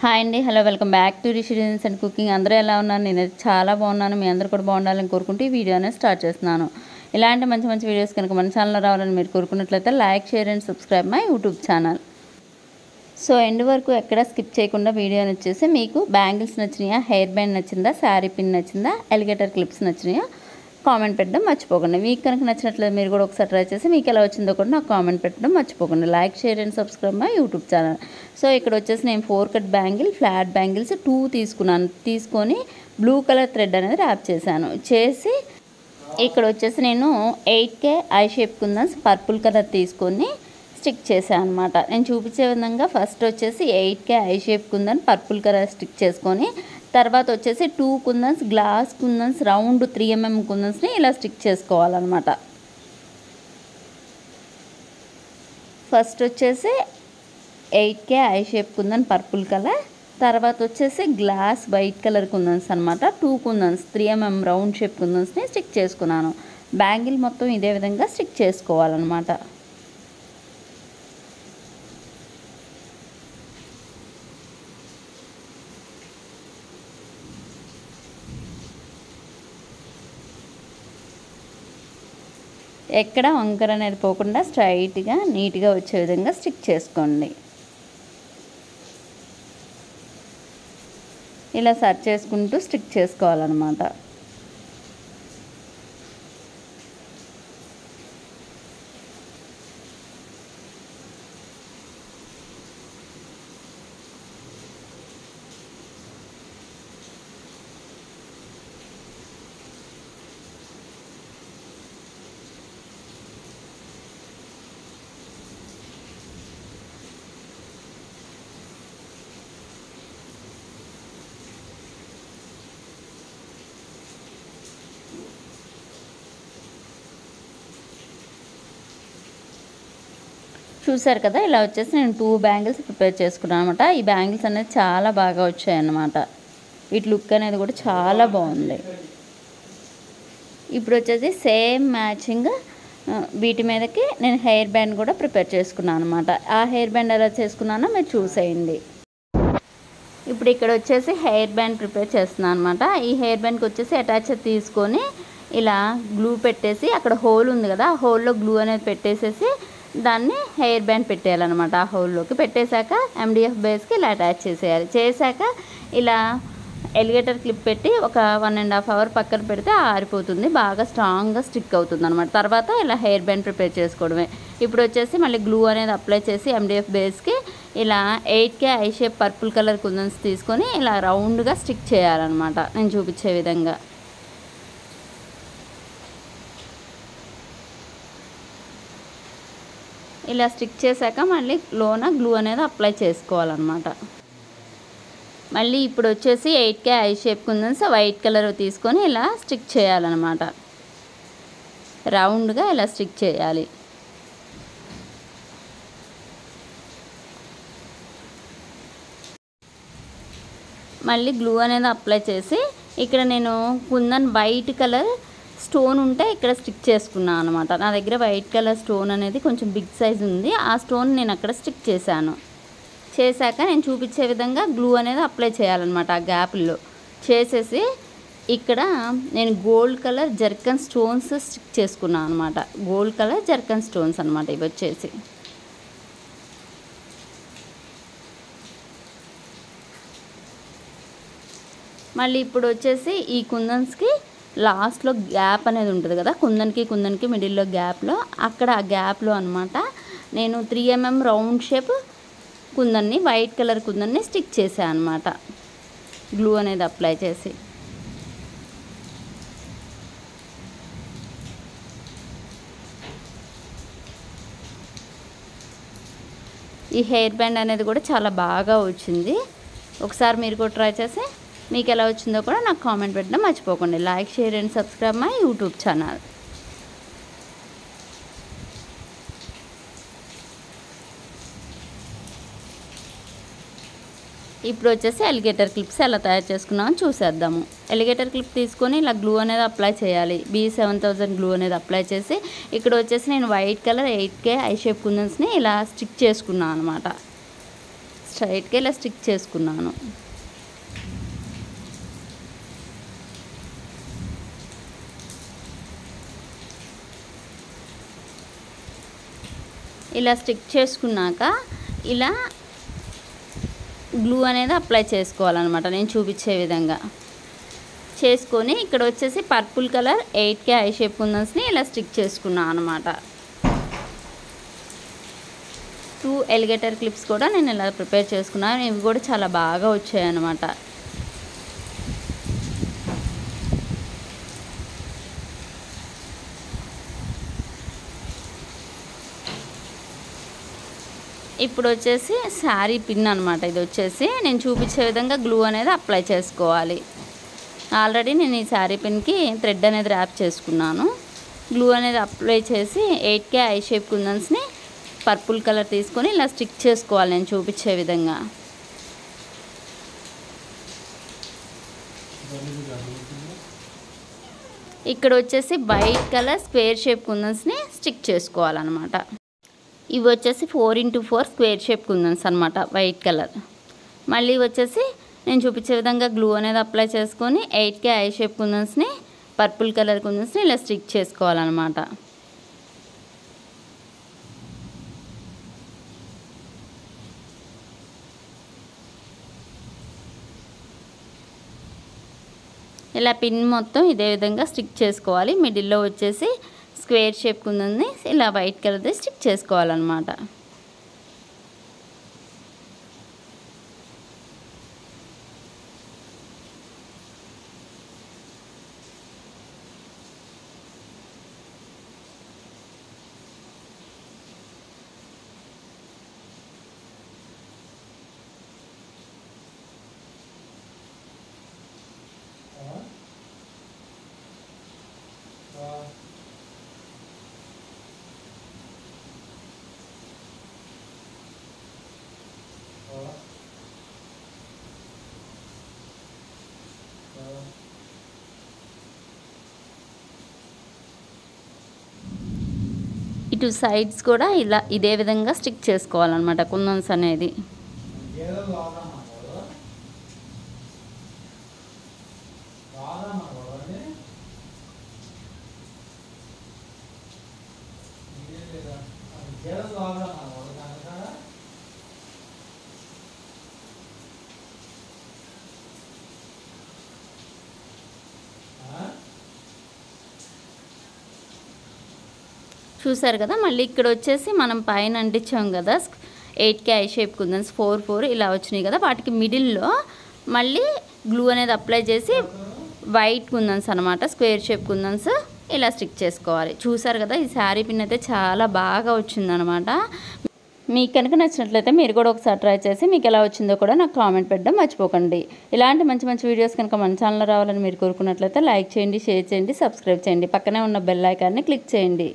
Hi అండి, hello, welcome back to Rishi designs and cooking. అందరూ ఎలా ఉన్నారు? నేను చాలా బాగున్నాను. మీ అందరూ కూడా బాగుండాలని కోరుకుంటూ ఈ వీడియో అనేది స్టార్ట్ చేస్తున్నాను. ఇలాంటి మంచి మంచి వీడియోస్ కనుక మన ఛానల్లో రావాలని మీరు కోరుకున్నట్లయితే like, share and subscribe my YouTube channel. So end వరకు ఎక్కడ స్కిప్ చేయకుండా వీడియోని వచ్చేసి మీకు బ్యాంగిల్స్ నచ్చినాయా, హెయిర్ బ్యాండ్ నచ్చిందా, శారీ పిన్ నచ్చిందా, ఎలిగేటర్ క్లిప్స్ నచ్చినాయా కామెంట్ పెట్టడం మర్చిపోకండి. మీకు కనుక నచ్చినట్లయితే మీరు కూడా ఒకసారి ట్రై చేసి మీకు ఎలా వచ్చిందో కూడా నాకు కామెంట్ పెట్టడం మర్చిపోకండి. Like, share and subscribe my YouTube channel. So ఇక్కడ వచ్చేసి నేను 4 కట్ బ్యాంగిల్, ఫ్లాట్ బ్యాంగిల్స్ 2 తీసుకొని బ్లూ కలర్ థ్రెడ్ అనేది ర్యాప్ చేసి ఇక్కడ వచ్చేసి నేను 8K ఐ షేప్ కుందన్స్ పర్పుల్ కలర్ తీసుకొని స్టిక్ చేశాను అనమాట. నేను చూపించే విధంగా ఫస్ట్ వచ్చేసి 8K eye shape kundan purple colour stick చేసుకొని తర్వాత వచ్చేసి 2 కుందన్స్ గ్లాస్ కుందన్స్ రౌండ్ 3mm కుందన్స్ని ఇలా స్టిక్ చేసుకోవాలన్నమాట. ఫస్ట్ వచ్చేసి 8K eye shape kundan purple colour, తర్వాత వచ్చేసి గ్లాస్ వైట్ కలర్ కుందన్స్ అనమాట. 2 కుందన్స్ 3mm రౌండ్ షేప్ కుందన్స్ని స్టిక్ చేసుకున్నాను. బ్యాంగిల్ మొత్తం ఇదే విధంగా స్టిక్ చేసుకోవాలన్నమాట. ఎక్కడ వంకర అనేది పోకుండా స్ట్రైట్గా నీట్గా వచ్చే విధంగా స్టిక్ చేసుకోండి. ఇలా సర్చ్ చేసుకుంటూ స్టిక్ చేసుకోవాలన్నమాట. చూసారు కదా, ఇలా వచ్చేసి నేను 2 బ్యాంగిల్స్ ప్రిపేర్ చేసుకున్నాను అనమాట. ఈ బ్యాంగిల్స్ అనేది చాలా బాగా వచ్చాయన్నమాట. వీటి లుక్ అనేది కూడా చాలా బాగుంది. ఇప్పుడు వచ్చేసి సేమ్ మ్యాచింగ్ వీటి మీదకి నేను హెయిర్ బ్యాండ్ కూడా ప్రిపేర్ చేసుకున్నాను అనమాట. ఆ హెయిర్ బ్యాండ్ ఎలా చేసుకున్నానో మీరు చూసేయండి. ఇప్పుడు ఇక్కడ వచ్చేసి హెయిర్ బ్యాండ్ ప్రిపేర్ చేస్తున్నాను అనమాట. ఈ హెయిర్ బ్యాండ్కి వచ్చేసి అటాచర్ తీసుకొని ఇలా గ్లూ పెట్టేసి అక్కడ హోల్ ఉంది కదా, ఆ హోల్లో గ్లూ అనేది పెట్టేసేసి దాన్ని హెయిర్ బ్యాండ్ పెట్టేయాలన్నమాట. ఆ హోల్లోకి పెట్టేశాక MDF బేస్కి ఇలా అటాచ్ చేశాక ఇలా ఎలిగేటర్ క్లిప్ పెట్టి ఒక 1.5 అవర్ పక్కన పెడితే ఆరిపోతుంది, బాగా స్ట్రాంగ్గా స్టిక్ అవుతుంది అనమాట. తర్వాత ఇలా హెయిర్ బ్యాండ్ ప్రిపేర్ చేసుకోవడమే. ఇప్పుడు వచ్చేసి మళ్ళీ గ్లూ అనేది అప్లై చేసి MDF బేస్కి ఇలా 8K eye shape purple colour kundans తీసుకొని ఇలా రౌండ్గా స్టిక్ చేయాలన్నమాట నేను చూపించే విధంగా. ఇలా స్టిక్ చేశాక మళ్ళీ లోన గ్లూ అనేది అప్లై చేసుకోవాలన్నమాట. మళ్ళీ ఇప్పుడు వచ్చేసి 8K ఐ షేప్ కుందన్స్ వైట్ కలర్ తీసుకొని ఇలా స్టిక్ చేయాలన్నమాట. రౌండ్గా ఇలా స్టిక్ చేయాలి. మళ్ళీ గ్లూ అనేది అప్లై చేసి ఇక్కడ నేను కుందన్ వైట్ కలర్ స్టోన్ ఉంటే ఇక్కడ స్టిక్ చేసుకున్నాను అనమాట. నా దగ్గర వైట్ కలర్ స్టోన్ అనేది కొంచెం బిగ్ సైజ్ ఉంది. ఆ స్టోన్ నేను అక్కడ స్టిక్ చేశాక నేను చూపించే విధంగా గ్లూ అనేది అప్లై చేయాలన్నమాట. ఆ గ్యాప్లో చేసేసి ఇక్కడ నేను gold colour zircon stones stick చేసుకున్నాను అనమాట. గోల్డ్ కలర్ జర్కన్ స్టోన్స్ అనమాట ఇవి వచ్చేసి. మళ్ళీ ఇప్పుడు వచ్చేసి ఈ కుందన్స్కి లాస్ట్లో గ్యాప్ అనేది ఉంటుంది కదా, కుందన్కి మిడిల్లో గ్యాప్లో, అక్కడ ఆ గ్యాప్లో అనమాట నేను 3mm రౌండ్ షేప్ కుందన్ని వైట్ కలర్ కుందన్ని స్టిక్ చేశాను అనమాట గ్లూ అనేది అప్లై చేసి. ఈ హెయిర్ బ్యాండ్ అనేది కూడా చాలా బాగా వచ్చింది. ఒకసారి మీరు కూడా ట్రై చేసి మీకు ఎలా వచ్చిందో కూడా నాకు కామెంట్ పెట్టడం మర్చిపోకండి. Like, share and subscribe my YouTube channel. ఇప్పుడు వచ్చేసి ఎలిగేటర్ క్లిప్స్ ఎలా తయారు చేసుకున్నామని చూసేద్దాము. ఎలిగేటర్ క్లిప్ తీసుకొని ఇలా గ్లూ అనేది అప్లై చేయాలి. B7000 గ్లూ అనేది అప్లై చేసి ఇక్కడ వచ్చేసి నేను white colour 8K eye shape కుందన్స్ని ఇలా స్టిక్ చేసుకున్నాను అనమాట. స్ట్రైట్గా ఇలా స్టిక్ చేసుకున్నాను. ఇలా స్టిక్ చేసుకున్నాక ఇలా గ్లూ అనేది అప్లై చేసుకోవాలన్నమాట. నేను చూపించే విధంగా చేసుకొని ఇక్కడ వచ్చేసి purple colour 8K eye shape కుందన్స్ని ఇలా స్టిక్ చేసుకున్నాను అనమాట. 2 ఎలిగేటర్ క్లిప్స్ కూడా నేను ఇలా ప్రిపేర్ చేసుకున్నాను. ఇవి కూడా చాలా బాగా వచ్చాయి అన్నమాట. ఇప్పుడు వచ్చేసి శారీ పిన్ అనమాట. ఇది వచ్చేసి నేను చూపించే విధంగా గ్లూ అనేది అప్లై చేసుకోవాలి. ఆల్రెడీ నేను ఈ శారీ పిన్కి థ్రెడ్ అనేది ర్యాప్ చేసుకున్నాను. గ్లూ అనేది అప్లై చేసి 8K ఐ షేప్ కుందన్స్ని పర్పుల్ కలర్ తీసుకొని ఇలా స్టిక్ చేసుకోవాలి నేను చూపించే విధంగా. ఇక్కడ వచ్చేసి వైట్ కలర్ స్క్వేర్ షేప్ కుందన్స్ని స్టిక్ చేసుకోవాలన్నమాట. ఇవి వచ్చేసి 4x4 స్క్వేర్ షేప్ కుందన్స్ అనమాట, వైట్ కలర్. మళ్ళీ వచ్చేసి నేను చూపించే విధంగా గ్లూ అనేది అప్లై చేసుకొని 8K ఐ షేప్ కుందన్స్ని పర్పుల్ కలర్ కుందన్స్ని ఇలా స్టిక్ చేసుకోవాలన్నమాట. ఇలా పిన్ మొత్తం ఇదే విధంగా స్టిక్ చేసుకోవాలి. మిడిల్లో వచ్చేసి స్క్వేర్ షేప్ కుందని ఇలా వైట్ కలర్ది స్టిక్ చేసుకోవాలన్నమాట. ఇటు సైడ్స్ కూడా ఇలా ఇదే విధంగా స్టిక్ చేసుకోవాలన్నమాట కుందన్స్ అనేది. చూసారు కదా. మళ్ళీ ఇక్కడ వచ్చేసి మనం పైన అంటించాం కదా 8K ఐ షేప్ కుందన్స్ 4 ఇలా వచ్చినాయి కదా, వాటికి మిడిల్లో మళ్ళీ గ్లూ అనేది అప్లై చేసి వైట్ కుందన్స్ అనమాట, స్క్వేర్ షేప్ కుందన్స్ ఇలా స్టిక్ చేసుకోవాలి. చూసారు కదా, ఈ శారీ పిన్ అయితే చాలా బాగా వచ్చిందనమాట. మీకు కనుక నచ్చినట్లయితే మీరు కూడా ఒకసారి ట్రై చేసి మీకు ఎలా వచ్చిందో కూడా నాకు కామెంట్ పెట్టడం మర్చిపోకండి. ఇలాంటి మంచి మంచి వీడియోస్ కనుక మన ఛానల్లో రావాలని మీరు కోరుకున్నట్లయితే లైక్ చేయండి, షేర్ చేయండి, సబ్స్క్రైబ్ చేయండి. పక్కనే ఉన్న బెల్ ఐకాన్ని క్లిక్ చేయండి.